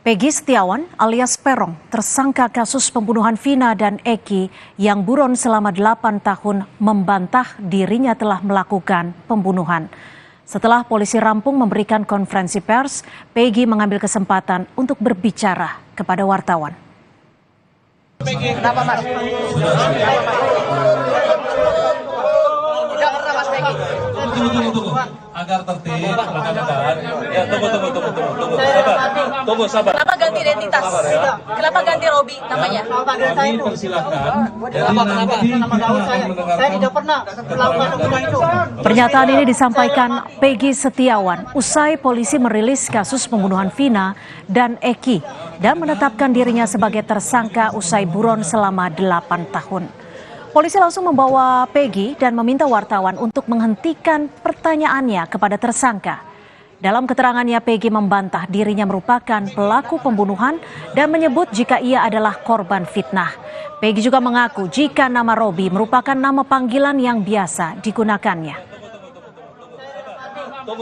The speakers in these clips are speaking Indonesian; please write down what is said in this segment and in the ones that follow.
Peggy Setiawan alias Peron tersangka kasus pembunuhan Vina dan Eki yang buron selama 8 tahun membantah dirinya telah melakukan pembunuhan. Setelah polisi rampung memberikan konferensi pers, Peggy mengambil kesempatan untuk berbicara kepada wartawan. Kenapa Mas? Udah pernah Mas Peggy? Tunggu. Agar tertib, rekan-rekan. Ya, tunggu, sabar. Kenapa ganti identitas? Kenapa ganti Robi namanya? Kami persilahkan. Saya tidak pernah melakukan hubungan itu. Pernyataan ini disampaikan Peggy Setiawan usai polisi merilis kasus pembunuhan Vina dan Eki dan menetapkan dirinya sebagai tersangka usai buron selama 8 tahun. Polisi langsung membawa Peggy dan meminta wartawan untuk menghentikan pertanyaannya kepada tersangka. Dalam keterangannya, Peggy membantah dirinya merupakan pelaku pembunuhan dan menyebut jika ia adalah korban fitnah. Peggy juga mengaku jika nama Robi merupakan nama panggilan yang biasa digunakannya.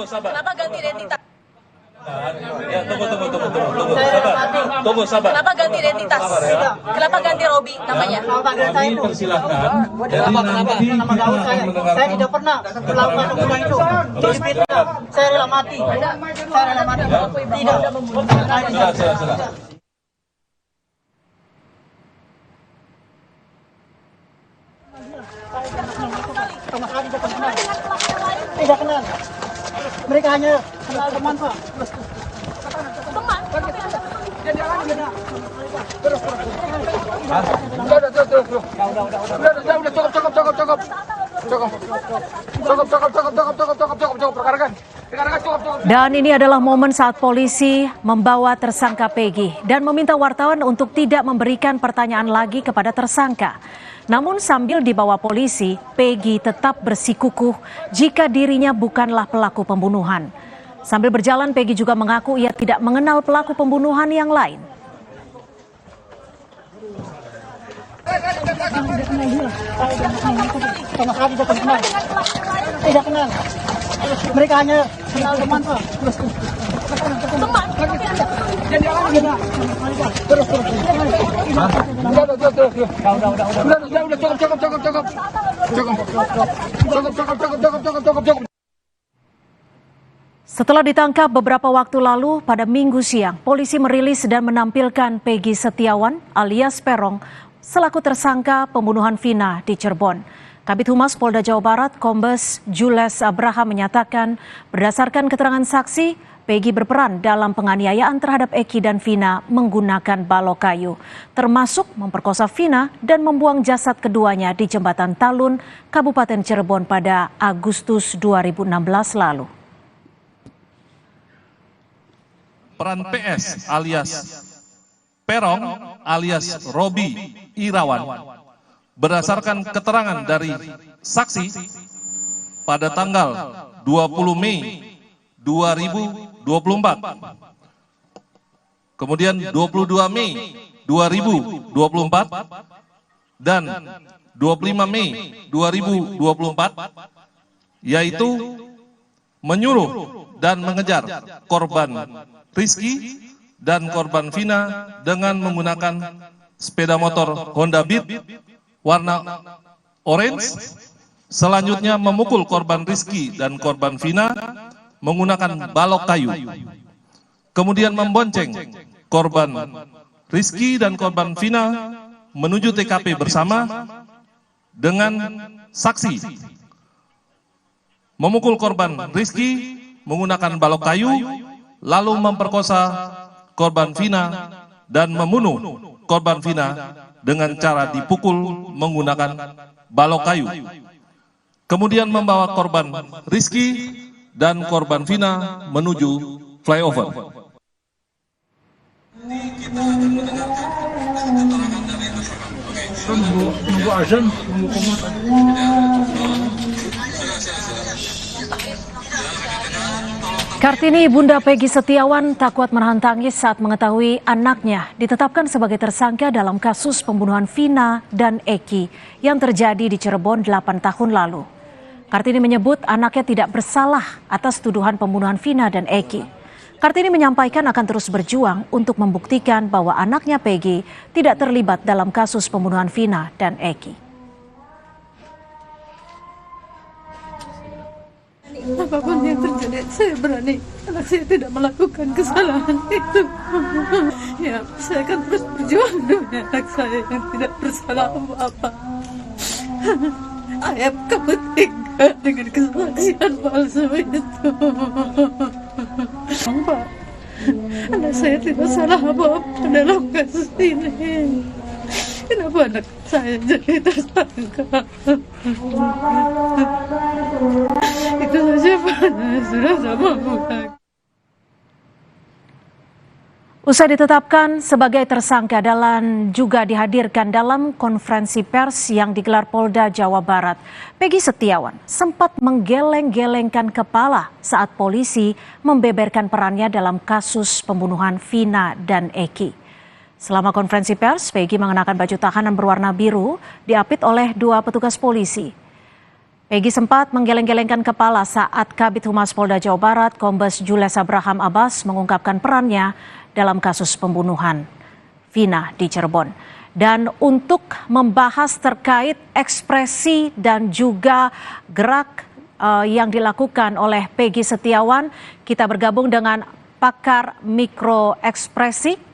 Kenapa ganti identitas? Ya, tunggu, sabar. Kenapa ganti identitas? Kenapa ganti Robi namanya? Kami persilahkan. Saya tidak pernah melakukan hubungan itu. Jadi fitnah. Saya rela mati. Tidak. Sudah. Tidak kenal. Mereka hanya kenal teman Pak. Teman? Dan ini adalah momen saat polisi membawa tersangka Peggy dan meminta wartawan untuk tidak memberikan pertanyaan lagi kepada tersangka. Namun sambil dibawa polisi, Peggy tetap bersikukuh jika dirinya bukanlah pelaku pembunuhan. Sambil berjalan, Peggy juga mengaku ia tidak mengenal pelaku pembunuhan yang lain. Tidak kenal. Mereka hanya kenal teman Pak. Teman? Cukup. Setelah ditangkap beberapa waktu lalu, pada Minggu siang, polisi merilis dan menampilkan Peggy Setiawan alias Peron selaku tersangka pembunuhan Vina di Cirebon. Kabid Humas Polda Jawa Barat, Kombes Jules Abraham menyatakan berdasarkan keterangan saksi, Peggy berperan dalam penganiayaan terhadap Eki dan Vina menggunakan balok kayu, termasuk memperkosa Vina dan membuang jasad keduanya di Jembatan Talun, Kabupaten Cirebon pada Agustus 2016 lalu. Peran PS alias Peron alias Robi Irawan berdasarkan keterangan dari saksi pada tanggal 20 Mei 2024, kemudian 22 Mei 2024 dan 25 Mei 2024, yaitu menyuruh dan mengejar korban Rizky dan korban Vina dengan menggunakan sepeda motor Honda Beat warna orange. Selanjutnya memukul korban Rizky dan korban Vina menggunakan balok kayu. Kemudian membonceng korban Rizky dan korban Vina menuju TKP bersama dengan saksi. Memukul korban Rizky menggunakan balok kayu, lalu memperkosa korban Vina dan membunuh korban Vina dengan cara dipukul menggunakan balok kayu. Kemudian membawa korban Rizky dan korban Vina menuju flyover. Nunggu azan, nunggu komat. Kartini, Bunda Peggy Setiawan, tak kuat menahan tangis saat mengetahui anaknya ditetapkan sebagai tersangka dalam kasus pembunuhan Vina dan Eki yang terjadi di Cirebon 8 tahun lalu. Kartini menyebut anaknya tidak bersalah atas tuduhan pembunuhan Vina dan Eki. Kartini menyampaikan akan terus berjuang untuk membuktikan bahwa anaknya Peggy tidak terlibat dalam kasus pembunuhan Vina dan Eki. Apapun yang terjadi, saya berani. Anak saya tidak melakukan kesalahan itu. Ya, saya akan terus berjuang demi anak saya yang tidak bersalah apa-apa. Ayah, kamu tega dengan kesaksian palsu itu. Pak, anak saya tidak salah apa-apa dalam kasus ini. Kenapa anak saya jadi tersangka? Itu saja Pak, sudah sama bukan. Usai ditetapkan sebagai tersangka, Dahlan juga dihadirkan dalam konferensi pers yang digelar Polda Jawa Barat. Peggy Setiawan sempat menggeleng-gelengkan kepala saat polisi membeberkan perannya dalam kasus pembunuhan Vina dan Eki. Selama konferensi pers, Peggy mengenakan baju tahanan berwarna biru diapit oleh 2 petugas polisi. Peggy sempat menggeleng-gelengkan kepala saat Kabid Humas Polda Jawa Barat, Kombes Jules Abraham Abbas mengungkapkan perannya dalam kasus pembunuhan Vina di Cirebon. Dan untuk membahas terkait ekspresi dan juga gerak yang dilakukan oleh Peggy Setiawan, kita bergabung dengan pakar mikroekspresi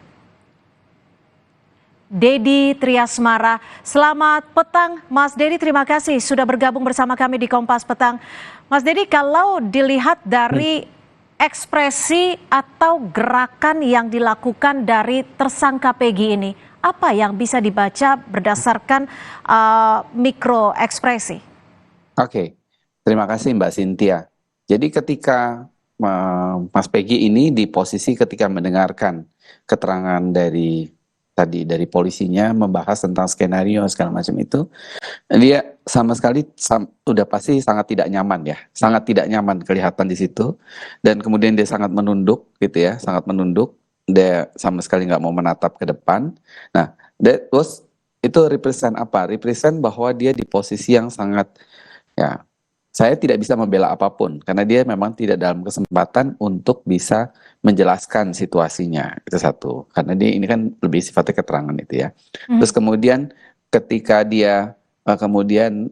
Dedi Triasmara. Selamat petang Mas Dedi, terima kasih sudah bergabung bersama kami di Kompas Petang. Mas Dedi, kalau dilihat dari ekspresi atau gerakan yang dilakukan dari tersangka Peggy ini, apa yang bisa dibaca berdasarkan mikroekspresi? Oke, terima kasih Mbak Cynthia. Jadi ketika Mas Peggy ini di posisi ketika mendengarkan keterangan dari polisinya membahas tentang skenario segala macam itu, dia sama sekali udah pasti sangat tidak nyaman ya, sangat tidak nyaman kelihatan di situ, dan kemudian dia sangat menunduk gitu ya, sangat menunduk, dia sama sekali nggak mau menatap ke depan. Nah, itu represent apa? Represent bahwa dia di posisi yang sangat ya, saya tidak bisa membela apapun karena dia memang tidak dalam kesempatan untuk bisa menjelaskan situasinya, itu satu. Karena dia ini kan lebih sifatnya keterangan itu ya. Terus kemudian ketika dia kemudian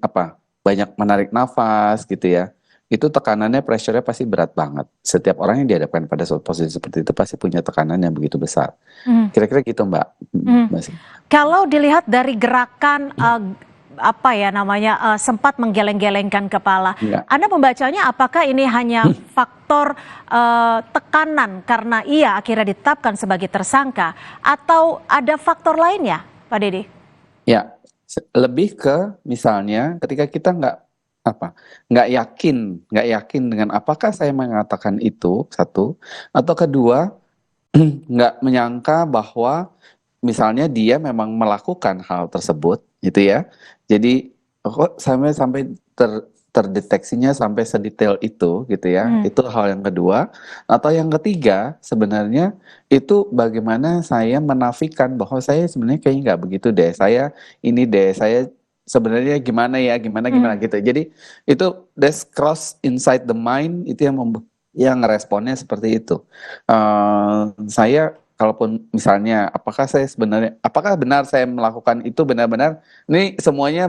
banyak menarik nafas gitu ya, itu tekanannya, pressure-nya pasti berat banget. Setiap orang yang dihadapkan pada suatu posisi seperti itu pasti punya tekanan yang begitu besar. Kira-kira gitu Mbak. Kalau dilihat dari gerakan sempat menggeleng-gelengkan kepala. Ya. Anda membacanya apakah ini hanya faktor tekanan karena ia akhirnya ditetapkan sebagai tersangka atau ada faktor lainnya, Pak Dedi? Ya, lebih ke misalnya ketika kita nggak yakin dengan apakah saya mengatakan itu, satu, atau kedua nggak menyangka bahwa misalnya dia memang melakukan hal tersebut gitu ya. Jadi kok sampai terdeteksinya sampai sedetail itu gitu ya. Itu hal yang kedua. Atau yang ketiga sebenarnya itu bagaimana saya menafikan bahwa saya sebenarnya kayaknya nggak begitu deh. Saya sebenarnya gimana gitu. Jadi itu that's cross inside the mind, itu yang responnya seperti itu. Saya kalaupun misalnya apakah benar saya melakukan itu benar-benar, ini semuanya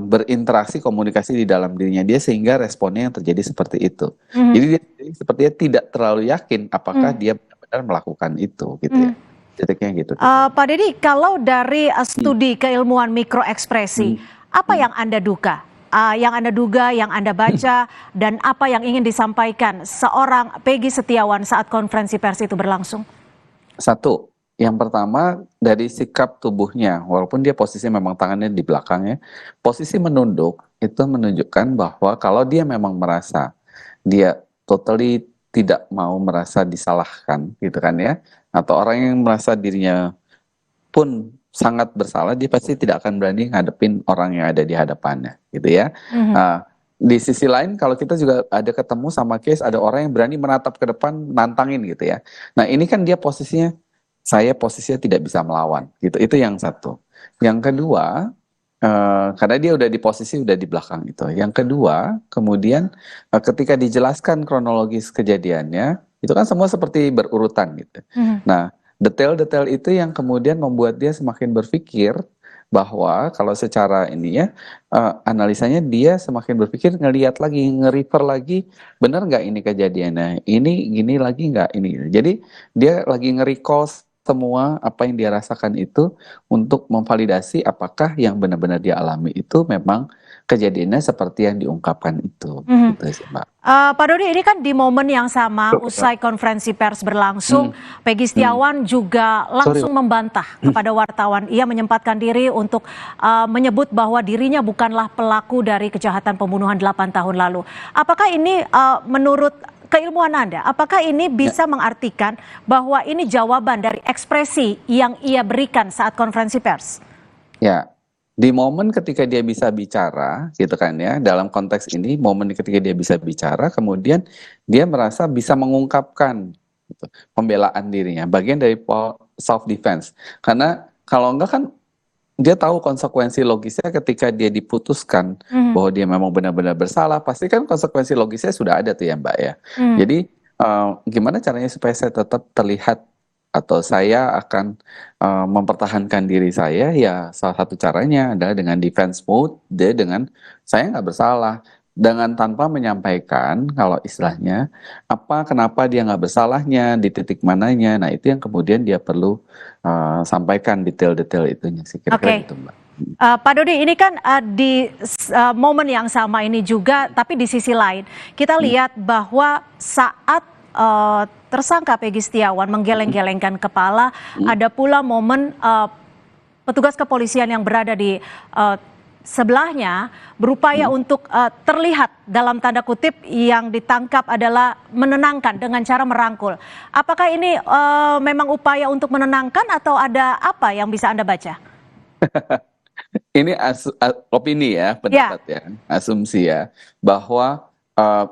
berinteraksi, komunikasi di dalam dirinya dia sehingga responnya yang terjadi seperti itu. Jadi dia sepertinya tidak terlalu yakin apakah dia benar-benar melakukan itu gitu ya. Titiknya gitu. Pak Dedi, kalau dari studi keilmuan mikroekspresi, apa yang Anda duga, yang Anda baca, dan apa yang ingin disampaikan seorang Peggy Setiawan saat konferensi pers itu berlangsung? Satu, yang pertama dari sikap tubuhnya, walaupun dia posisinya memang tangannya di belakangnya, posisi menunduk itu menunjukkan bahwa kalau dia memang merasa dia totally tidak mau merasa disalahkan gitu kan ya, atau orang yang merasa dirinya pun sangat bersalah, dia pasti tidak akan berani ngadepin orang yang ada di hadapannya gitu ya. Di sisi lain kalau kita juga ada ketemu sama case ada orang yang berani menatap ke depan nantangin gitu ya. Nah ini kan dia posisinya tidak bisa melawan gitu. Itu yang satu. Yang kedua karena dia udah di posisi udah di belakang itu. Yang kedua, kemudian ketika dijelaskan kronologis kejadiannya, itu kan semua seperti berurutan gitu. Nah, detail-detail itu yang kemudian membuat dia semakin berpikir bahwa kalau secara ini ya, analisanya dia semakin berpikir ngelihat lagi, nge-refer lagi, benar nggak ini kejadiannya? Ini gini lagi nggak ini? Jadi dia lagi nge-recall semua apa yang dia rasakan itu untuk memvalidasi apakah yang benar-benar dia alami itu memang kejadiannya seperti yang diungkapkan itu. Gitu sih, Mbak. Pak Dodi, ini kan di momen yang sama usai konferensi pers berlangsung, Peggy Setiawan juga langsung membantah kepada wartawan. Ia menyempatkan diri untuk menyebut bahwa dirinya bukanlah pelaku dari kejahatan pembunuhan 8 tahun lalu. Apakah ini menurut keilmuan Anda, apakah ini bisa mengartikan bahwa ini jawaban dari ekspresi yang ia berikan saat konferensi pers? Ya, di momen ketika dia bisa bicara, gitu kan ya, dalam konteks ini, momen ketika dia bisa bicara, kemudian dia merasa bisa mengungkapkan gitu, pembelaan dirinya, bagian dari self defense. Karena kalau enggak kan dia tahu konsekuensi logisnya ketika dia diputuskan bahwa dia memang benar-benar bersalah, pasti kan konsekuensi logisnya sudah ada tuh ya Mbak ya. Jadi gimana caranya supaya saya tetap terlihat atau saya akan mempertahankan diri saya, ya salah satu caranya adalah dengan defense mode, dia dengan saya nggak bersalah, dengan tanpa menyampaikan kalau istilahnya kenapa dia nggak bersalahnya, di titik mananya. Nah itu yang kemudian dia perlu sampaikan detail-detail itunya sih kira-kira gitu Mbak. Pak Dodi, ini kan di momen yang sama ini juga, tapi di sisi lain kita lihat bahwa saat tersangka Peggy Setiawan menggeleng-gelengkan kepala, ada pula momen petugas kepolisian yang berada di sebelahnya berupaya untuk terlihat dalam tanda kutip yang ditangkap adalah menenangkan dengan cara merangkul. Apakah ini memang upaya untuk menenangkan atau ada apa yang bisa Anda baca? Ini opini ya, pendapat ya, asumsi ya, bahwa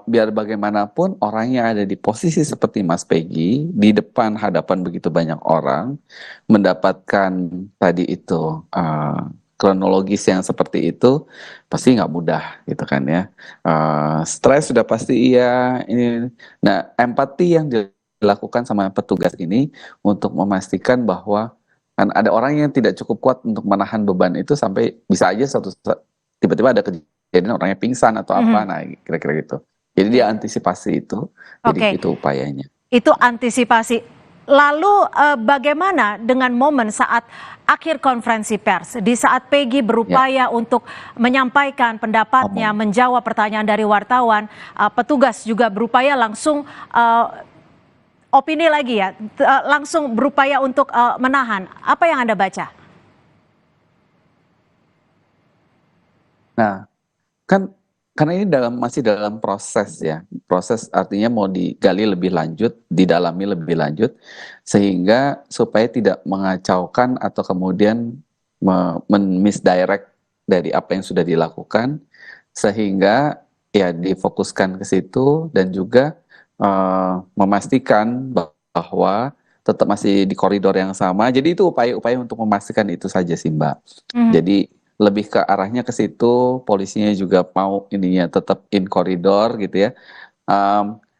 biar bagaimanapun orang yang ada di posisi seperti Mas Peggy di depan hadapan begitu banyak orang mendapatkan tadi itu kronologis yang seperti itu pasti nggak mudah gitu kan ya. Stres sudah pasti iya. Nah empati yang dilakukan sama petugas ini untuk memastikan bahwa kan ada orang yang tidak cukup kuat untuk menahan beban itu sampai bisa aja tiba-tiba ada kejadian orangnya pingsan atau apa, nah kira-kira gitu. Jadi dia antisipasi itu, jadi itu upayanya. Itu antisipasi. Lalu bagaimana dengan momen saat akhir konferensi pers, di saat Peggy berupaya untuk menyampaikan pendapatnya, menjawab pertanyaan dari wartawan, petugas juga berupaya langsung opini lagi ya, langsung berupaya untuk menahan. Apa yang Anda baca? Nah, kan karena ini masih dalam proses ya. Proses artinya mau digali lebih lanjut, didalami lebih lanjut, sehingga supaya tidak mengacaukan atau kemudian misdirect dari apa yang sudah dilakukan, sehingga ya difokuskan ke situ dan juga memastikan bahwa tetap masih di koridor yang sama. Jadi itu upaya-upaya untuk memastikan itu saja sih Mbak. Jadi lebih ke arahnya ke situ, polisinya juga mau ininya tetap in koridor gitu ya.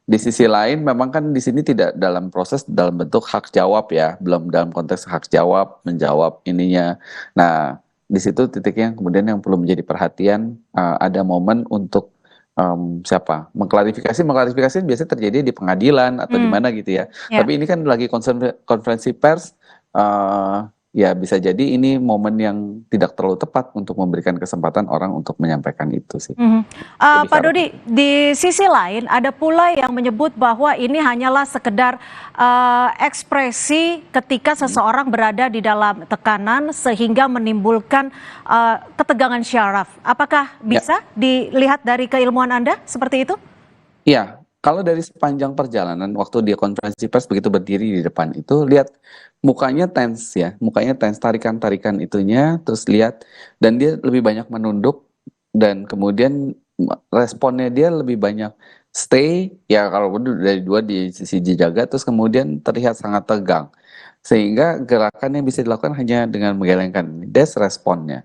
Di sisi lain memang kan di sini tidak dalam proses dalam bentuk hak jawab ya, belum dalam konteks hak jawab, menjawab ininya. Nah, di situ titiknya kemudian yang perlu menjadi perhatian, ada momen untuk mengklarifikasi biasanya terjadi di pengadilan atau di mana gitu ya. Tapi ini kan lagi konferensi pers, ya bisa jadi ini momen yang tidak terlalu tepat untuk memberikan kesempatan orang untuk menyampaikan itu sih. Pak Dodi, di sisi lain ada pula yang menyebut bahwa ini hanyalah sekedar ekspresi ketika seseorang berada di dalam tekanan sehingga menimbulkan ketegangan syaraf. Apakah bisa dilihat dari keilmuan Anda seperti itu? Iya. Kalau dari sepanjang perjalanan waktu dia konferensi pers begitu berdiri di depan itu lihat mukanya tense ya, mukanya tense, tarikan-tarikan itunya, terus lihat dan dia lebih banyak menunduk dan kemudian responnya dia lebih banyak stay, ya kalau dari dua di sisi dijaga, terus kemudian terlihat sangat tegang. Sehingga gerakan yang bisa dilakukan hanya dengan menggelengkan. That's responnya.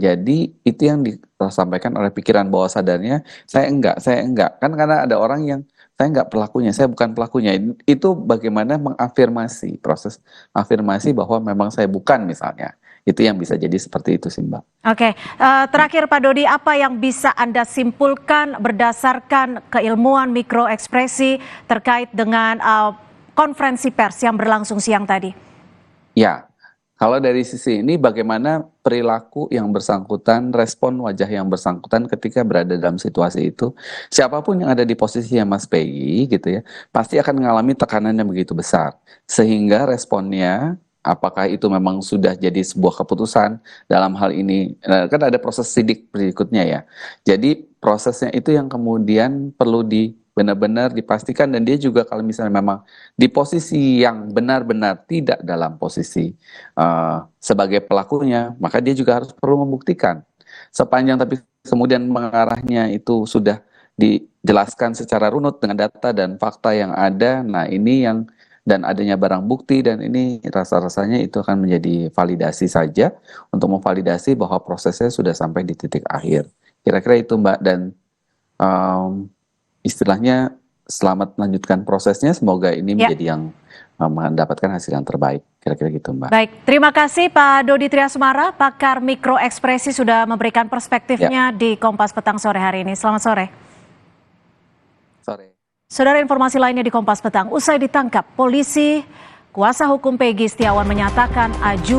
Jadi itu yang disampaikan oleh pikiran bawah sadarnya, saya enggak. Kan karena ada orang yang saya enggak pelakunya, saya bukan pelakunya. Itu bagaimana mengafirmasi, proses afirmasi bahwa memang saya bukan misalnya. Itu yang bisa jadi seperti itu sih Mbak. Oke, terakhir Pak Dodi, apa yang bisa Anda simpulkan berdasarkan keilmuan mikroekspresi terkait dengan konferensi pers yang berlangsung siang tadi? Ya, kalau dari sisi ini bagaimana perilaku yang bersangkutan, respon wajah yang bersangkutan ketika berada dalam situasi itu, siapapun yang ada di posisinya Mas Peggy gitu ya, pasti akan mengalami tekanan yang begitu besar. Sehingga responnya, apakah itu memang sudah jadi sebuah keputusan dalam hal ini, kan ada proses sidik berikutnya ya. Jadi prosesnya itu yang kemudian perlu benar-benar dipastikan, dan dia juga kalau misalnya memang di posisi yang benar-benar tidak dalam posisi sebagai pelakunya, maka dia juga harus perlu membuktikan. Sepanjang tapi kemudian mengarahnya itu sudah dijelaskan secara runut dengan data dan fakta yang ada, nah ini yang dan adanya barang bukti, dan ini rasa-rasanya itu akan menjadi validasi saja untuk memvalidasi bahwa prosesnya sudah sampai di titik akhir. Kira-kira itu Mbak, dan istilahnya selamat melanjutkan prosesnya, semoga ini menjadi yang mendapatkan hasil yang terbaik, kira-kira gitu Mbak. Baik, terima kasih Pak Dodi Triasmara, pakar mikroekspresi sudah memberikan perspektifnya di Kompas Petang sore hari ini. Selamat sore. Sore. Saudara, informasi lainnya di Kompas Petang, usai ditangkap polisi, kuasa hukum Peggy Setiawan menyatakan ajukan